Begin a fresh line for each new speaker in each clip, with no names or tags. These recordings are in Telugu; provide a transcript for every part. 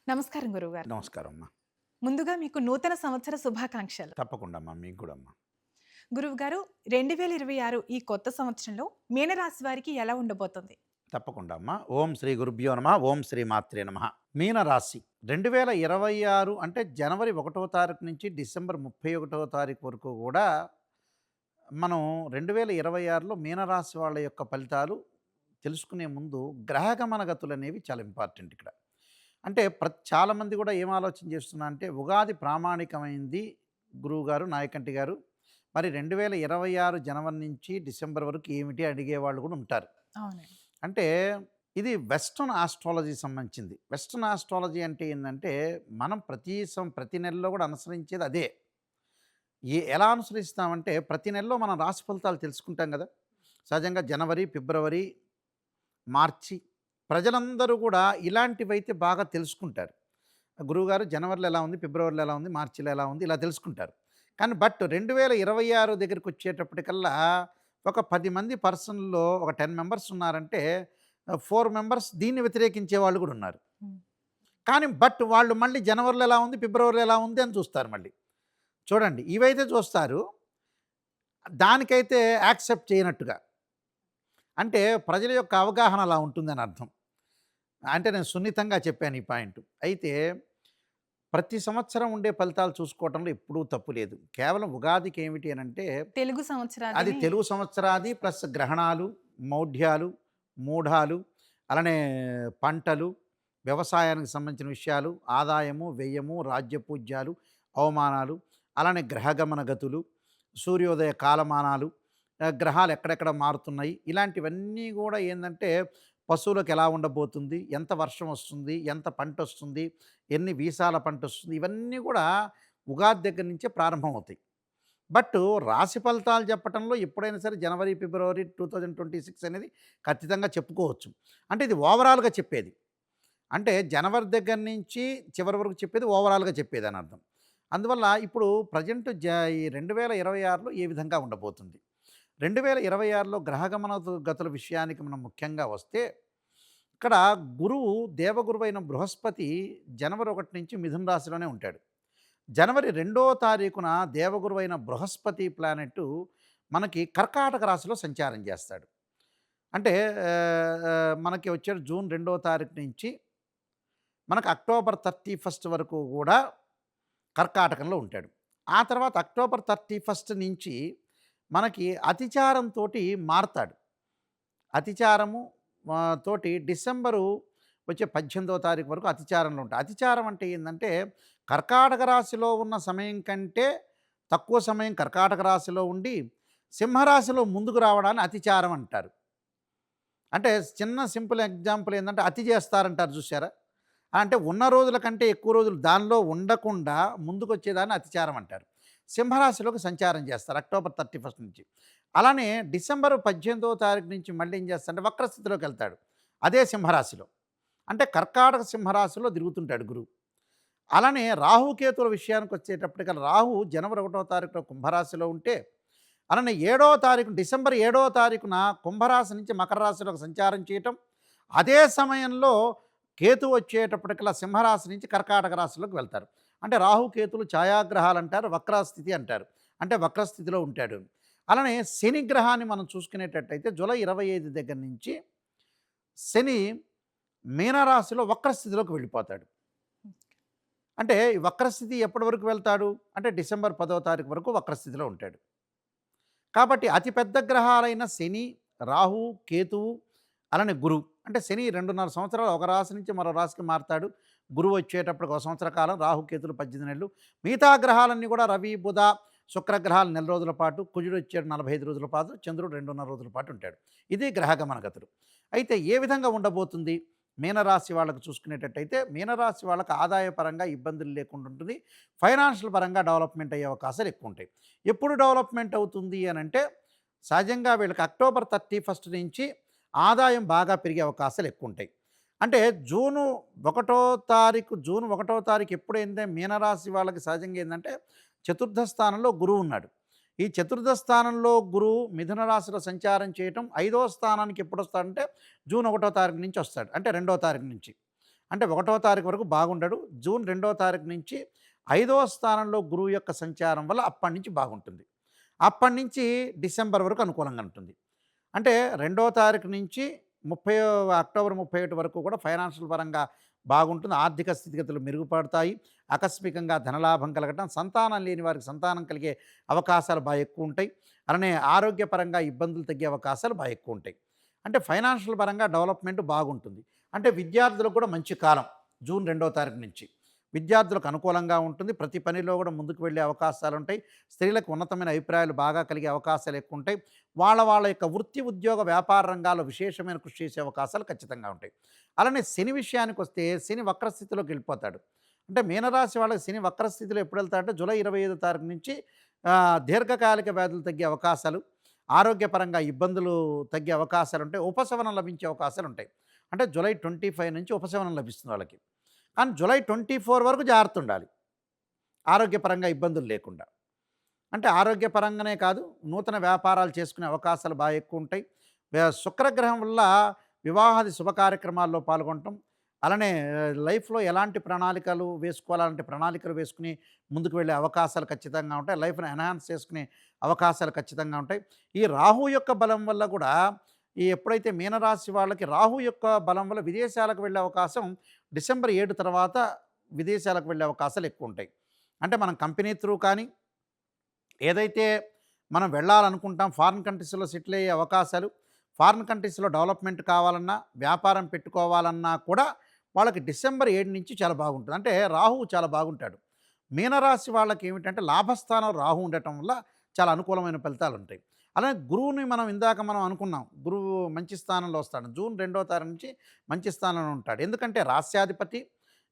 నమస్కారం గురువుగారు.
నమస్కారం అమ్మా.
ముందుగా మీకు నూతన సంవత్సర శుభాకాంక్షలు.
తప్పకుండా అమ్మా. మీకు కూడా అమ్మా.
గురువుగారు 2026 ఈ కొత్త సంవత్సరంలో మీనరాశి వారికి ఎలా ఉండబోతుంది?
తప్పకుండా అమ్మా. ఓం శ్రీ గురుభ్యో నమ. ఓం శ్రీ మాత్రే నమ. మీనరాశి 2026 అంటే జనవరి 1వ తారీఖు నుంచి డిసెంబర్ 31వ తారీఖు వరకు కూడా మనం 2026లో మీనరాశి వాళ్ళ యొక్క ఫలితాలు తెలుసుకునే ముందు గ్రహగమన గతులు అనేవి చాలా ఇంపార్టెంట్ ఇక్కడ. అంటే చాలామంది కూడా ఏం ఆలోచన చేస్తున్నా అంటే ఉగాది ప్రామాణికమైంది గురువుగారు నాయకంటి గారు. మరి 2026 జనవరి నుంచి డిసెంబర్ వరకు ఏమిటి అడిగేవాళ్ళు కూడా ఉంటారు.
అవునండి.
అంటే ఇది వెస్టర్న్ ఆస్ట్రాలజీ సంబంధించింది. వెస్టర్న్ ఆస్ట్రాలజీ అంటే ఏందంటే మనం ప్రతి నెలలో కూడా అనుసరించేది అదే. ఎలా అనుసరిస్తామంటే ప్రతి నెలలో మనం రాశి ఫలితాలు తెలుసుకుంటాం కదా! సహజంగా జనవరి, ఫిబ్రవరి, మార్చి ప్రజలందరూ కూడా ఇలాంటివైతే బాగా తెలుసుకుంటారు. గురువుగారు జనవరిలో ఎలా ఉంది, ఫిబ్రవరిలో ఎలా ఉంది, మార్చిలో ఎలా ఉంది ఇలా తెలుసుకుంటారు. కానీ 2026 దగ్గరికొచ్చేటప్పటికల్లా ఒక 10 మంది పర్సన్‌లో ఒక 10 మెంబర్స్ ఉన్నారంటే 4 మెంబర్స్ దీన్ని వ్యతిరేకించే వాళ్ళు కూడా ఉన్నారు.
హ్మ్.
కానీ వాళ్ళు మళ్ళీ జనవరిలో ఎలా ఉంది, ఫిబ్రవరిలో ఎలా ఉంది అని చూస్తారు మళ్ళీ. చూడండి ఇవైతే చూస్తారు. దానికైతే యాక్సెప్ట్ చేయనట్టుగా. అంటే ప్రజల యొక్క అవగాహన అలా ఉంటుందని అర్థం. అంటే నేను సున్నితంగా చెప్పాను ఈ పాయింట్. అయితే ప్రతి సంవత్సరం ఉండే ఫలితాలు చూసుకోవటంలో ఎప్పుడూ తప్పు లేదు. కేవలం ఉగాదికి ఏమిటి అనంటే
తెలుగు
అది
సంవత్సరాదిని
తెలుగు సంవత్సరాది ప్లస్ గ్రహణాలు, మౌఢ్యాలు, మూఢాలు, అలానే పంటలు, వ్యవసాయానికి సంబంధించిన విషయాలు, ఆదాయము, వ్యయము, రాజ్యపూజ్యాలు, అవమానాలు, అలానే గ్రహగమన గతులు, సూర్యోదయ కాలమానాలు, గ్రహాలు ఎక్కడెక్కడ మారుతున్నాయి, ఇలాంటివన్నీ కూడా ఏందంటే పశువులకు ఎలా ఉండబోతుంది, ఎంత వర్షం వస్తుంది, ఎంత పంటొస్తుంది, ఎన్ని వీసాల పంటొస్తుంది, ఇవన్నీ కూడా ఉగాది దగ్గర నుంచే ప్రారంభమవుతాయి. రాశి ఫలితాలు చెప్పటంలో ఎప్పుడైనా సరే జనవరి, ఫిబ్రవరి 2026 అనేది ఖచ్చితంగా చెప్పుకోవచ్చు. అంటే ఇది ఓవరాల్‌గా చెప్పేది. అంటే జనవరి దగ్గర నుంచి చివరి వరకు చెప్పేది ఓవరాల్‌గా చెప్పేదని అర్థం. అందువల్ల ఇప్పుడు ప్రెజెంట్ ఈ 2026లో ఏ విధంగా ఉండబోతుంది? 2026లో గ్రహగమన గతుల విషయానికి మనం ముఖ్యంగా వస్తే, ఇక్కడ గురువు దేవగురువైన బృహస్పతి జనవరి 1 నుంచి మిథున రాశిలోనే ఉంటాడు. జనవరి 2వ తారీఖున దేవగురువైన బృహస్పతి ప్లానెట్ మనకి కర్కాటక రాశిలో సంచారం చేస్తాడు. అంటే మనకి వచ్చే జూన్ 2వ తారీఖు నుంచి మనకు అక్టోబర్ 31 వరకు కూడా కర్కాటకంలో ఉంటాడు. ఆ తర్వాత అక్టోబర్ 31 నుంచి మనకి అతిచారంతోటి మారతాడు. అతిచారము తోటి డిసెంబరు వచ్చే 18వ తారీఖు వరకు అతిచారంలో ఉంటాయి. అతిచారం అంటే ఏందంటే కర్కాటక రాశిలో ఉన్న సమయం కంటే తక్కువ సమయం కర్కాటక రాశిలో ఉండి సింహరాశిలో ముందుకు రావడాన్ని అతిచారం అంటారు. అంటే చిన్న సింపుల్ ఎగ్జాంపుల్ ఏందంటే అతి చేస్తారంటారు చూసారా? అంటే ఉన్న రోజుల కంటే ఎక్కువ రోజులు దానిలో ఉండకుండా ముందుకొచ్చేదాన్ని అతిచారం అంటారు. సింహరాశిలోకి సంచారం చేస్తారు అక్టోబర్ 31 నుంచి. అలానే డిసెంబర్ 18వ తారీఖు నుంచి మళ్ళీ ఏం చేస్తాడంటే వక్రస్థితిలోకి వెళ్తాడు. అదే సింహరాశిలో. అంటే కర్కాటక సింహరాశిలో తిరుగుతుంటాడు గురువు. అలానే రాహుకేతుల విషయానికి వచ్చేటప్పటికల్లా రాహు జనవరి 1వ తారీఖున కుంభరాశిలో ఉంటే, అలానే 7వ తారీఖు డిసెంబర్ 7వ తారీఖున కుంభరాశి నుంచి మకర రాశిలోకి సంచారం చేయటం, అదే సమయంలో కేతు వచ్చేటప్పటికల్లా సింహరాశి నుంచి కర్కాటక రాశిలోకి వెళ్తారు. అంటే రాహుకేతులు ఛాయాగ్రహాలు అంటారు, వక్రస్థితి అంటారు. అంటే వక్రస్థితిలో ఉంటాడు. అలానే శని గ్రహాన్ని మనం చూసుకునేటట్టయితే జూలై 25 దగ్గర నుంచి శని మీనరాశిలో వక్రస్థితిలోకి వెళ్ళిపోతాడు. అంటే ఈ వక్రస్థితి ఎప్పటి వరకు వెళ్తాడు అంటే డిసెంబర్ 10వ తారీఖు వరకు వక్రస్థితిలో ఉంటాడు. కాబట్టి అతిపెద్ద గ్రహాలైన శని, రాహు, కేతువు, అలానే గురువు. అంటే శని 2.5 సంవత్సరాలు ఒక రాశి నుంచి మరో రాశికి మారతాడు. గురువు వచ్చేటప్పటికి 1 సంవత్సర కాలం, రాహు, కేతులు 18 నెలలు. మిగతా గ్రహాలన్నీ కూడా రవి, బుధ, శుక్రగ్రహాలు నెల రోజుల పాటు, కుజుడు వచ్చాడు 45 రోజుల పాటు, చంద్రుడు 2.5 రోజుల పాటు ఉంటాడు. ఇది గ్రహగమన గతులు. అయితే ఏ విధంగా ఉండబోతుంది? మీనరాశి వాళ్ళకు చూసుకునేటట్టయితే మీనరాశి వాళ్ళకి ఆదాయపరంగా ఇబ్బందులు లేకుండా ఉంటుంది. ఫైనాన్షియల్ పరంగా డెవలప్మెంట్ అయ్యే అవకాశాలు ఎక్కువ ఉంటాయి. ఎప్పుడు డెవలప్మెంట్ అవుతుంది అనంటే సహజంగా వీళ్ళకి అక్టోబర్ 31 నుంచి ఆదాయం బాగా పెరిగే అవకాశాలు ఎక్కువ ఉంటాయి. అంటే జూన్ 1వ తారీఖు ఎప్పుడైందే మీనరాశి వాళ్ళకి సహజంగా ఏందంటే చతుర్థ స్థానంలో గురువు ఉన్నాడు. ఈ చతుర్థ స్థానంలో గురువు మిథున రాశిలో సంచారం చేయటం 5వ స్థానానికి ఎప్పుడొస్తాడంటే జూన్ 1వ తారీఖు నుంచి వస్తాడు. అంటే 2వ తారీఖు నుంచి. అంటే 1వ తారీఖు వరకు బాగుండడు. జూన్ 2వ తారీఖు నుంచి 5వ స్థానంలో గురువు యొక్క సంచారం వల్ల అప్పటి నుంచి బాగుంటుంది. అప్పటి నుంచి డిసెంబర్ వరకు అనుకూలంగా ఉంటుంది. అంటే 2వ తారీఖు నుంచి 30 అక్టోబర్ 31 వరకు కూడా ఫైనాన్షియల్ పరంగా బాగుంటుంది. ఆర్థిక స్థితిగతులు మెరుగుపడతాయి. ఆకస్మికంగా ధనలాభం కలగటం, సంతానం లేని వారికి సంతానం కలిగే అవకాశాలు బాగా ఎక్కువ ఉంటాయి. అలానే ఆరోగ్యపరంగా ఇబ్బందులు తగ్గే అవకాశాలు బాగా ఎక్కువ ఉంటాయి. అంటే ఫైనాన్షియల్ పరంగా డెవలప్మెంట్ బాగుంటుంది. అంటే విద్యార్థులకు కూడా మంచి కాలం జూన్ 2వ తారీఖు నుంచి. విద్యార్థులకు అనుకూలంగా ఉంటుంది. ప్రతి పనిలో కూడా ముందుకు వెళ్ళే అవకాశాలు ఉంటాయి. స్త్రీలకు ఉన్నతమైన అభిప్రాయాలు బాగా కలిగే అవకాశాలు ఎక్కువ ఉంటాయి. వాళ్ళ యొక్క వృత్తి, ఉద్యోగ, వ్యాపార రంగాల్లో విశేషమైన కృషి చేసే అవకాశాలు ఖచ్చితంగా ఉంటాయి. అలానే శని విషయానికి వస్తే శని వక్రస్థితిలోకి వెళ్ళిపోతాడు. అంటే మీనరాశి వాళ్ళకి శని వక్రస్థితిలో ఎప్పుడు వెళ్తాడంటే జూలై 25వ తారీఖు నుంచి దీర్ఘకాలిక వ్యాధులు తగ్గే అవకాశాలు, ఆరోగ్యపరంగా ఇబ్బందులు తగ్గే అవకాశాలు ఉంటాయి. ఉపశమనం లభించే అవకాశాలు ఉంటాయి. అంటే జూలై 25 నుంచి ఉపశమనం లభిస్తుంది వాళ్ళకి. కానీ జూలై 24 వరకు జాగ్రత్త ఉండాలి, ఆరోగ్యపరంగా ఇబ్బందులు లేకుండా. అంటే ఆరోగ్యపరంగానే కాదు, నూతన వ్యాపారాలు చేసుకునే అవకాశాలు బాగా ఎక్కువ ఉంటాయి. శుక్రగ్రహం వల్ల వివాహాది శుభ కార్యక్రమాల్లో పాల్గొనటం, అలానే లైఫ్లో ఎలాంటి ప్రణాళికలు వేసుకోవాలంటే ప్రణాళికలు వేసుకుని ముందుకు వెళ్ళే అవకాశాలు ఖచ్చితంగా ఉంటాయి. లైఫ్ని ఎన్హాన్స్ చేసుకునే అవకాశాలు ఖచ్చితంగా ఉంటాయి. ఈ రాహు యొక్క బలం వల్ల కూడా ఎప్పుడైతే మీనరాశి వాళ్ళకి రాహు యొక్క బలం వల్ల విదేశాలకు వెళ్ళే అవకాశం డిసెంబర్ 7 తర్వాత విదేశాలకు వెళ్ళే అవకాశాలు ఎక్కువ ఉంటాయి. అంటే మనం కంపెనీ త్రూ కానీ, ఏదైతే మనం వెళ్ళాలనుకుంటాం ఫారిన్ కంట్రీస్లో సెటిల్ అయ్యే అవకాశాలు, ఫారిన్ కంట్రీస్లో డెవలప్మెంట్ కావాలన్నా, వ్యాపారం పెట్టుకోవాలన్నా కూడా వాళ్ళకి డిసెంబర్ 7 నుంచి చాలా బాగుంటుంది. అంటే రాహువు చాలా బాగుంటాడు. మీనరాశి వాళ్ళకి ఏమిటంటే లాభస్థానం రాహు ఉండటం వల్ల చాలా అనుకూలమైన ఫలితాలు ఉంటాయి. అలానే గురువుని మనం అనుకున్నాం, గురువు మంచి స్థానంలో వస్తాడు. జూన్ 2వ తారీఖు నుంచి మంచి స్థానంలో ఉంటాడు. ఎందుకంటే రాస్యాధిపతి,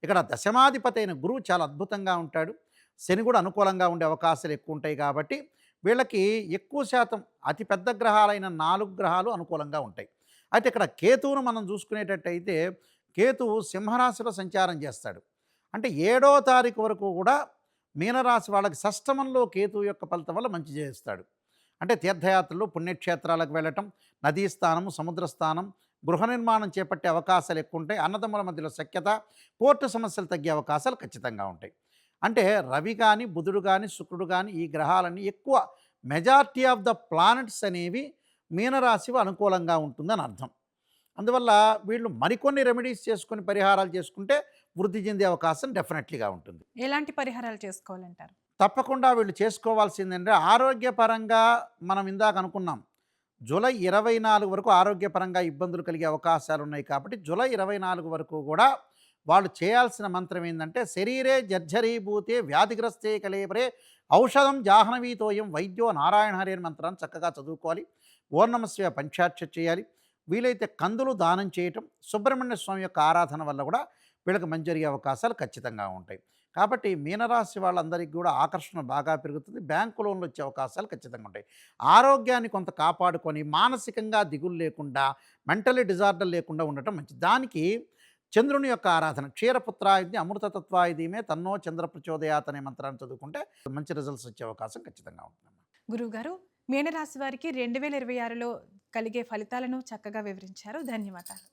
ఇక్కడ దశమాధిపతి అయిన గురువు చాలా అద్భుతంగా ఉంటాడు. శని కూడా అనుకూలంగా ఉండే అవకాశాలు ఎక్కువ ఉంటాయి. కాబట్టి వీళ్ళకి ఎక్కువ శాతం అతి పెద్ద గ్రహాలైన 4 గ్రహాలు అనుకూలంగా ఉంటాయి. అయితే ఇక్కడ కేతువును మనం చూసుకునేటట్టయితే కేతువు సింహరాశిలో సంచారం చేస్తాడు. అంటే 7వ తారీఖు వరకు కూడా మీనరాశి వాళ్ళకి షష్టమంలో కేతువు యొక్క ఫలితం వల్ల మంచి చేస్తాడు. అంటే తీర్థయాత్రలు, పుణ్యక్షేత్రాలకు వెళ్ళటం, నదీ స్థానం, సముద్ర స్థానం, గృహ నిర్మాణం చేపట్టే అవకాశాలు ఎక్కువ ఉంటాయి. అన్నదమ్ముల మధ్యలో సఖ్యత, కోర్టు సమస్యలు తగ్గే అవకాశాలు ఖచ్చితంగా ఉంటాయి. అంటే రవి కానీ, బుధుడు కానీ, శుక్రుడు కానీ, ఈ గ్రహాలన్నీ ఎక్కువ మెజారిటీ ఆఫ్ ద ప్లానెట్స్ అనేవి మీనరాశివి అనుకూలంగా ఉంటుందని అర్థం. అందువల్ల వీళ్ళు మరికొన్ని రెమెడీస్ చేసుకొని పరిహారాలు చేసుకుంటే వృద్ధి చెందే అవకాశం డెఫినెట్లీగా ఉంటుంది.
ఎలాంటి పరిహారాలు చేసుకోవాలంటారు?
తప్పకుండా వీళ్ళు చేసుకోవాల్సిందంటే ఆరోగ్యపరంగా మనం ఇందాక అనుకున్నాం, జూలై 24 వరకు ఆరోగ్యపరంగా ఇబ్బందులు కలిగే అవకాశాలు ఉన్నాయి. కాబట్టి జూలై 24 వరకు కూడా వాళ్ళు చేయాల్సిన మంత్రం ఏంటంటే శరీరే జర్జరీభూతే వ్యాధిగ్రస్తే కలేబరే ఔషధం జాహ్నవీతోయం వైద్యో నారాయణ హరి అనే మంత్రాన్ని చక్కగా చదువుకోవాలి. ఓర్ణమస్య పంచాక్ష చేయాలి. వీలైతే కందులు దానం చేయటం, సుబ్రహ్మణ్య స్వామి యొక్క ఆరాధన వల్ల కూడా వీళ్ళకి మంచి జరిగే అవకాశాలు ఖచ్చితంగా ఉంటాయి. కాబట్టి మీనరాశి వాళ్ళందరికీ కూడా ఆకర్షణ బాగా పెరుగుతుంది. బ్యాంకు లోన్లు వచ్చే అవకాశాలు ఖచ్చితంగా ఉంటాయి. ఆరోగ్యాన్ని కొంత కాపాడుకొని మానసికంగా దిగులు లేకుండా, మెంటలీ డిజార్డర్ లేకుండా ఉండటం మంచిది. దానికి చంద్రుని యొక్క ఆరాధన, క్షీరపుత్రాయుధి అమృతతత్వాయుధీమే తన్నో చంద్ర ప్రచోదయాత్ అనే మంత్రాన్ని చదువుకుంటే మంచి రిజల్ట్స్ వచ్చే అవకాశం ఖచ్చితంగా ఉంటుంది.
గురువుగారు, మీనరాశి వారికి 2026లో కలిగే ఫలితాలను చక్కగా వివరించారు. ధన్యవాదాలు.